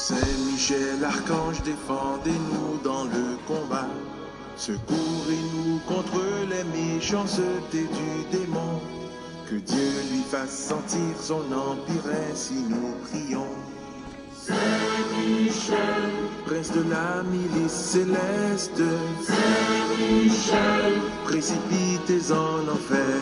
Saint-Michel, archange, défendez-nous dans le combat. Secourez-nous contre les méchancetés du démon. Que Dieu lui fasse sentir son empire, ainsi nous prions. Saint-Michel, prince de la milice céleste. Saint-Michel, précipitez en enfer.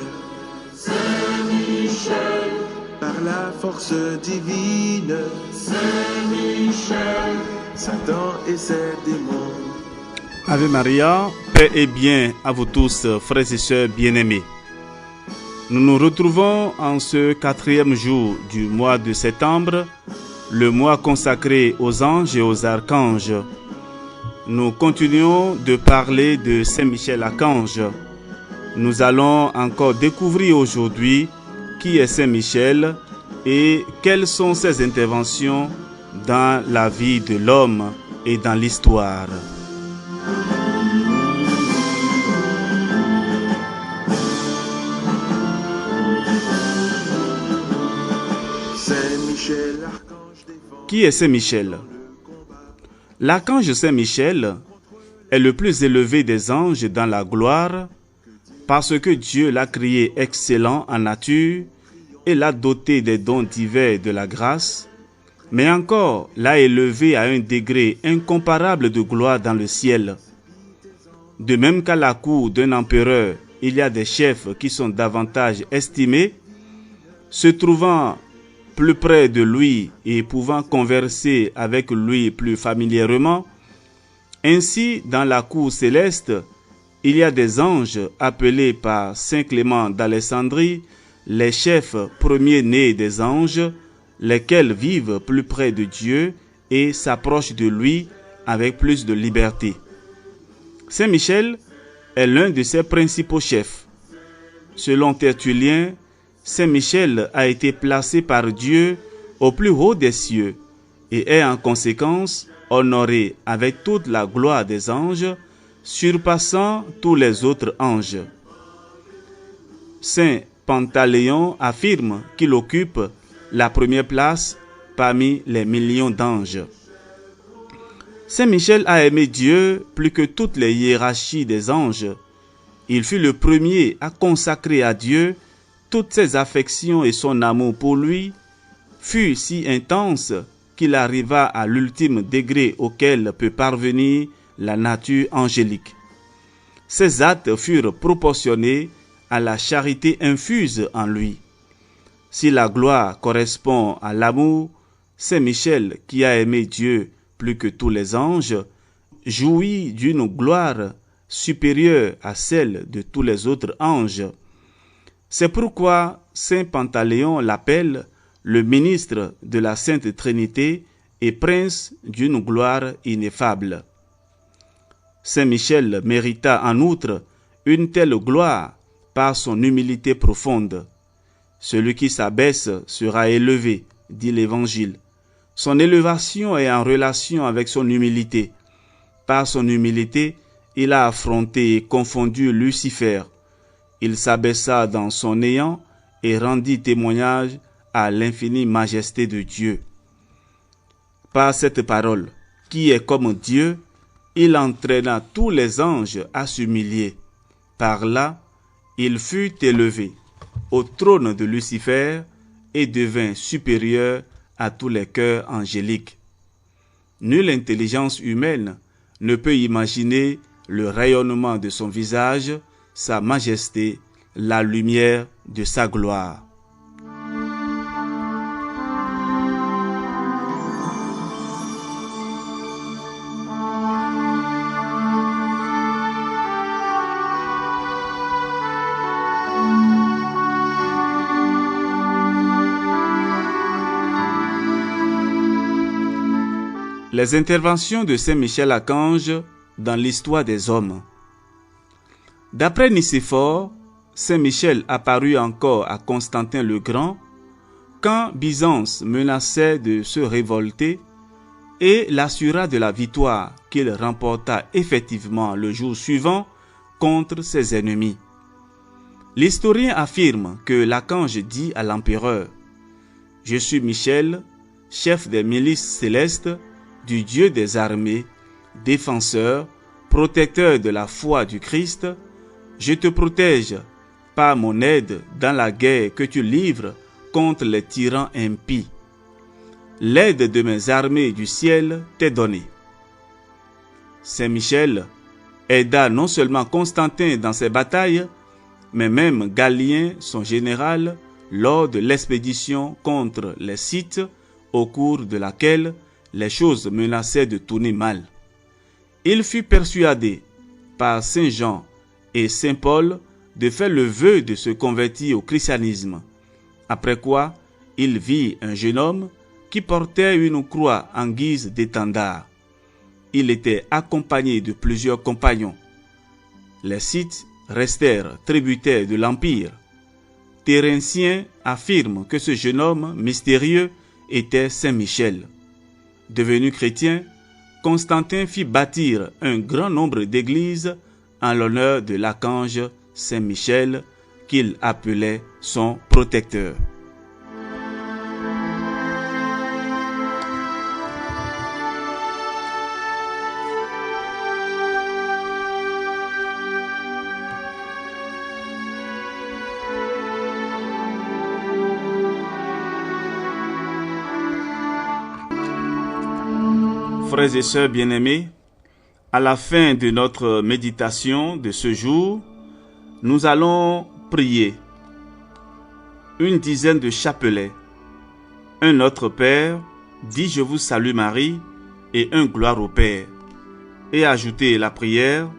Saint-Michel, par la force divine. Saint-Michel, Satan et ses démons. Ave Maria, paix et bien à vous tous, frères et sœurs bien-aimés. Nous nous retrouvons en ce 4e jour du mois de septembre, le mois consacré aux anges et aux archanges. Nous continuons de parler de Saint Michel Archange. Nous allons encore découvrir aujourd'hui qui est Saint Michel et quelles sont ses interventions dans la vie de l'homme et dans l'histoire. Qui est Saint Michel? L'archange Saint Michel est le plus élevé des anges dans la gloire parce que Dieu l'a créé excellent en nature et l'a doté des dons divers de la grâce, mais encore l'a élevé à un degré incomparable de gloire dans le ciel. De même qu'à la cour d'un empereur, il y a des chefs qui sont davantage estimés, se trouvant plus près de lui et pouvant converser avec lui plus familièrement. Ainsi, dans la cour céleste, il y a des anges appelés par Saint Clément d'Alexandrie les chefs premiers-nés des anges, lesquels vivent plus près de Dieu et s'approchent de lui avec plus de liberté. Saint Michel est l'un de ses principaux chefs. Selon Tertullien, Saint Michel a été placé par Dieu au plus haut des cieux et est en conséquence honoré avec toute la gloire des anges, surpassant tous les autres anges. Saint Pantaléon affirme qu'il occupe la première place parmi les millions d'anges. Saint Michel a aimé Dieu plus que toutes les hiérarchies des anges. Il fut le premier à consacrer à Dieu toutes ses affections et son amour pour lui fut si intense qu'il arriva à l'ultime degré auquel peut parvenir la nature angélique. Ses actes furent proportionnés à la charité infuse en lui. Si la gloire correspond à l'amour, Saint Michel, qui a aimé Dieu plus que tous les anges, jouit d'une gloire supérieure à celle de tous les autres anges. C'est pourquoi Saint Pantaléon l'appelle le ministre de la Sainte Trinité et prince d'une gloire ineffable. Saint Michel mérita en outre une telle gloire par son humilité profonde. Celui qui s'abaisse sera élevé, dit l'Évangile. Son élévation est en relation avec son humilité. Par son humilité, il a affronté et confondu Lucifer. Il s'abaissa dans son néant et rendit témoignage à l'infinie majesté de Dieu. Par cette parole, qui est comme Dieu, il entraîna tous les anges à s'humilier. Par là, il fut élevé au trône de Lucifer et devint supérieur à tous les cœurs angéliques. Nulle intelligence humaine ne peut imaginer le rayonnement de son visage, sa majesté, la lumière de sa gloire. Les interventions de Saint Michel Archange dans l'histoire des hommes. D'après Nicéphore, Saint Michel apparut encore à Constantin le Grand quand Byzance menaçait de se révolter et l'assura de la victoire qu'il remporta effectivement le jour suivant contre ses ennemis. L'historien affirme que l'archange dit à l'empereur « Je suis Michel, chef des milices célestes, du Dieu des armées, défenseur, protecteur de la foi du Christ, je te protège par mon aide dans la guerre que tu livres contre les tyrans impies. L'aide de mes armées du ciel t'est donnée. Saint Michel aida non seulement Constantin dans ses batailles, mais même Galien, son général, lors de l'expédition contre les Scythes, au cours de laquelle les choses menaçaient de tourner mal. Il fut persuadé par Saint Jean et Saint Paul de faire le vœu de se convertir au christianisme, après quoi il vit un jeune homme qui portait une croix en guise d'étendard. Il était accompagné de plusieurs compagnons. Les Scythes restèrent tributaires de l'Empire. Téréncien affirme que ce jeune homme mystérieux était Saint Michel. Devenu chrétien, Constantin fit bâtir un grand nombre d'églises en l'honneur de l'archange Saint Michel qu'il appelait son protecteur. Frères et sœurs bien-aimés, à la fin de notre méditation de ce jour, nous allons prier une dizaine de chapelets, un Notre Père, dit Je vous salue Marie, et un Gloire au Père, et ajouter la prière,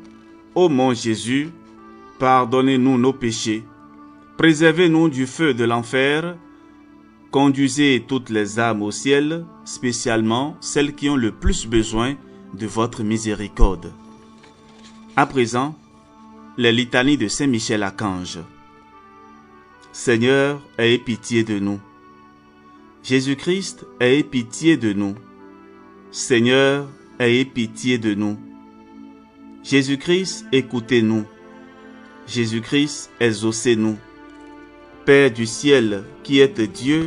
Ô mon Jésus, pardonnez-nous nos péchés, préservez-nous du feu de l'enfer, conduisez toutes les âmes au ciel, spécialement celles qui ont le plus besoin de votre miséricorde. À présent, les litanies de Saint Michel Archange. Seigneur, aie pitié de nous. Jésus-Christ, aie pitié de nous. Seigneur, aie pitié de nous. Jésus-Christ, écoutez-nous. Jésus-Christ, exaucez-nous. Père du ciel, qui êtes Dieu,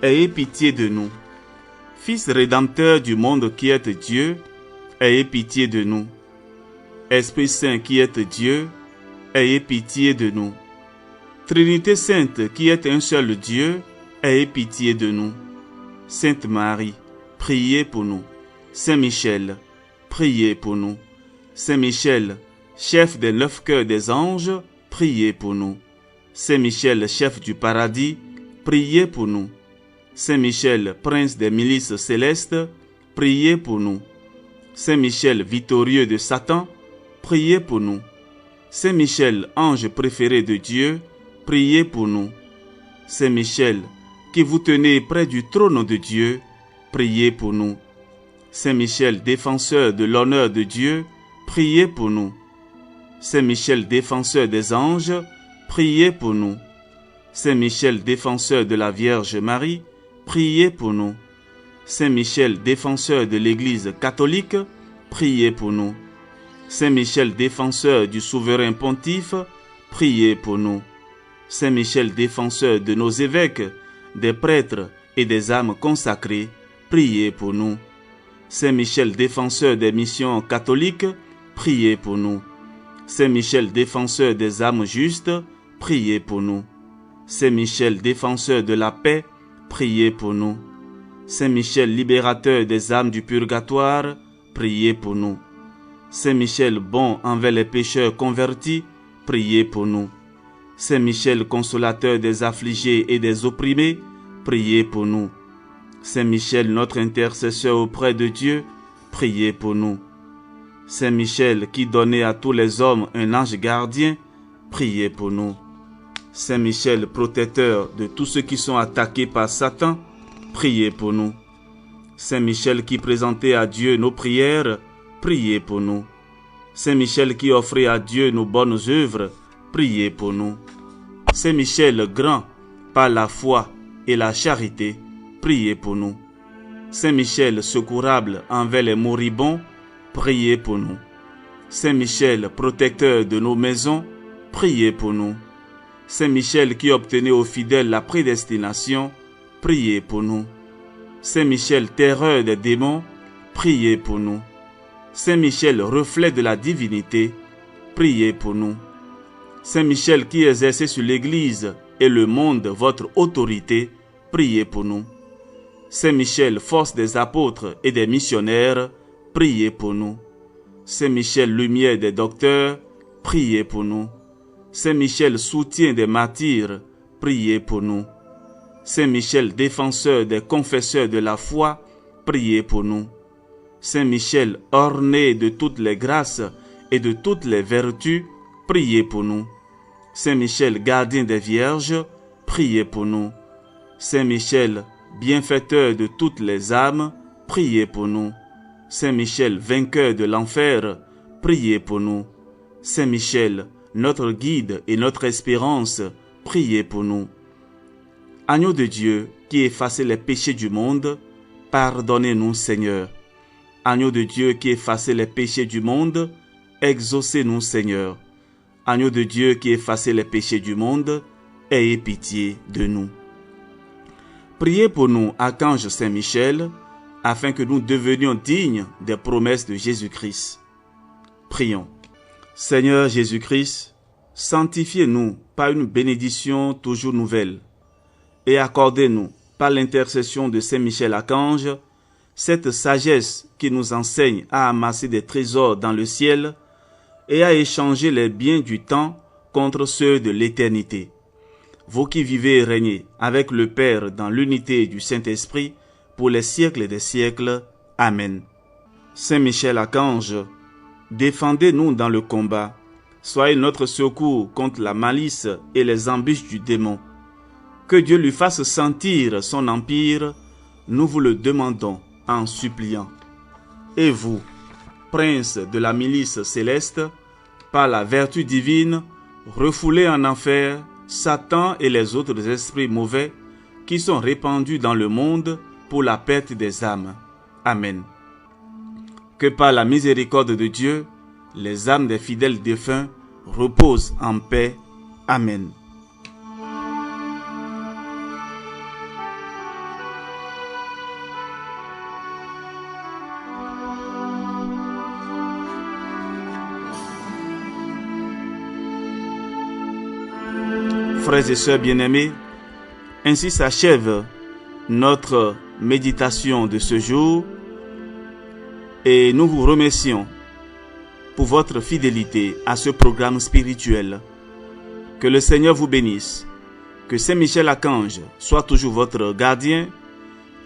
ayez pitié de nous. Fils rédempteur du monde qui êtes Dieu, ayez pitié de nous. Esprit Saint qui êtes Dieu, ayez pitié de nous. Trinité Sainte qui êtes un seul Dieu, ayez pitié de nous. Sainte Marie, priez pour nous. Saint Michel, priez pour nous. Saint Michel, chef des 9 cœurs des anges, priez pour nous. Saint Michel, chef du paradis, priez pour nous. Saint Michel, prince des milices célestes, priez pour nous. Saint Michel, victorieux de Satan, priez pour nous. Saint Michel, ange préféré de Dieu, priez pour nous. Saint Michel, qui vous tenez près du trône de Dieu, priez pour nous. Saint Michel, défenseur de l'honneur de Dieu, priez pour nous. Saint Michel, défenseur des anges, priez pour nous. Saint Michel, défenseur de la Vierge Marie, priez pour nous. Saint Michel, défenseur de l'Église catholique, priez pour nous. Saint Michel, défenseur du souverain pontife, priez pour nous. Saint Michel, défenseur de nos évêques, des prêtres et des âmes consacrées, priez pour nous. Saint Michel, défenseur des missions catholiques, priez pour nous. Saint Michel, défenseur des âmes justes, priez pour nous. Saint Michel, défenseur de la paix, priez pour nous. Saint Michel, libérateur des âmes du purgatoire, priez pour nous. Saint Michel, bon envers les pécheurs convertis, priez pour nous. Saint Michel, consolateur des affligés et des opprimés, priez pour nous. Saint Michel, notre intercesseur auprès de Dieu, priez pour nous. Saint Michel, qui donnait à tous les hommes un ange gardien, priez pour nous. Saint Michel, protecteur de tous ceux qui sont attaqués par Satan, priez pour nous. Saint Michel, qui présentait à Dieu nos prières, priez pour nous. Saint Michel, qui offrait à Dieu nos bonnes œuvres, priez pour nous. Saint Michel, grand par la foi et la charité, priez pour nous. Saint Michel, secourable envers les moribonds, priez pour nous. Saint Michel, protecteur de nos maisons, priez pour nous. Saint Michel, qui obtenait aux fidèles la prédestination, priez pour nous. Saint Michel, terreur des démons, priez pour nous. Saint Michel, reflet de la divinité, priez pour nous. Saint Michel qui exercez sur l'Église et le monde votre autorité, priez pour nous. Saint Michel, force des apôtres et des missionnaires, priez pour nous. Saint Michel, lumière des docteurs, priez pour nous. Saint Michel, soutien des martyrs, priez pour nous. Saint Michel, défenseur des confesseurs de la foi, priez pour nous. Saint Michel, orné de toutes les grâces et de toutes les vertus, priez pour nous. Saint Michel, gardien des vierges, priez pour nous. Saint Michel, bienfaiteur de toutes les âmes, priez pour nous. Saint Michel, vainqueur de l'enfer, priez pour nous. Saint Michel, notre guide et notre espérance, priez pour nous. Agneau de Dieu, qui effacez les péchés du monde, pardonnez-nous, Seigneur. Agneau de Dieu, qui effacez les péchés du monde, exaucez-nous, Seigneur. Agneau de Dieu, qui effacez les péchés du monde, ayez pitié de nous. Priez pour nous, archange Saint-Michel, afin que nous devenions dignes des promesses de Jésus-Christ. Prions. Seigneur Jésus-Christ, sanctifiez-nous par une bénédiction toujours nouvelle et accordez-nous, par l'intercession de Saint-Michel Archange, cette sagesse qui nous enseigne à amasser des trésors dans le ciel et à échanger les biens du temps contre ceux de l'éternité. Vous qui vivez et régnez avec le Père dans l'unité du Saint-Esprit, pour les siècles des siècles. Amen. Saint Michel Archange, défendez-nous dans le combat. Soyez notre secours contre la malice et les embûches du démon. Que Dieu lui fasse sentir son empire, nous vous le demandons en suppliant. Et vous, prince de la milice céleste, par la vertu divine, refoulez en enfer Satan et les autres esprits mauvais qui sont répandus dans le monde pour la perte des âmes. Amen. Que par la miséricorde de Dieu, les âmes des fidèles défunts reposent en paix. Amen. Frères et sœurs bien-aimés, ainsi s'achève notre méditation de ce jour et nous vous remercions pour votre fidélité à ce programme spirituel. Que le Seigneur vous bénisse, que Saint Michel Archange soit toujours votre gardien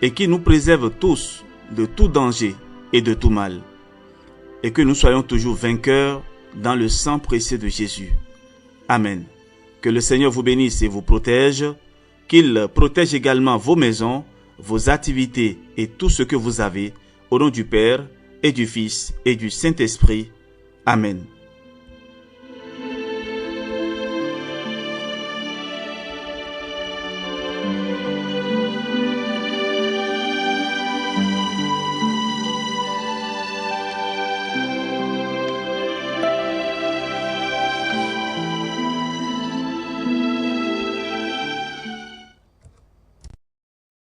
et qu'il nous préserve tous de tout danger et de tout mal, et que nous soyons toujours vainqueurs dans le sang précieux de Jésus. Amen. Que le Seigneur vous bénisse et vous protège, qu'il protège également vos maisons, vos activités et tout ce que vous avez, au nom du Père et du Fils et du Saint-Esprit. Amen.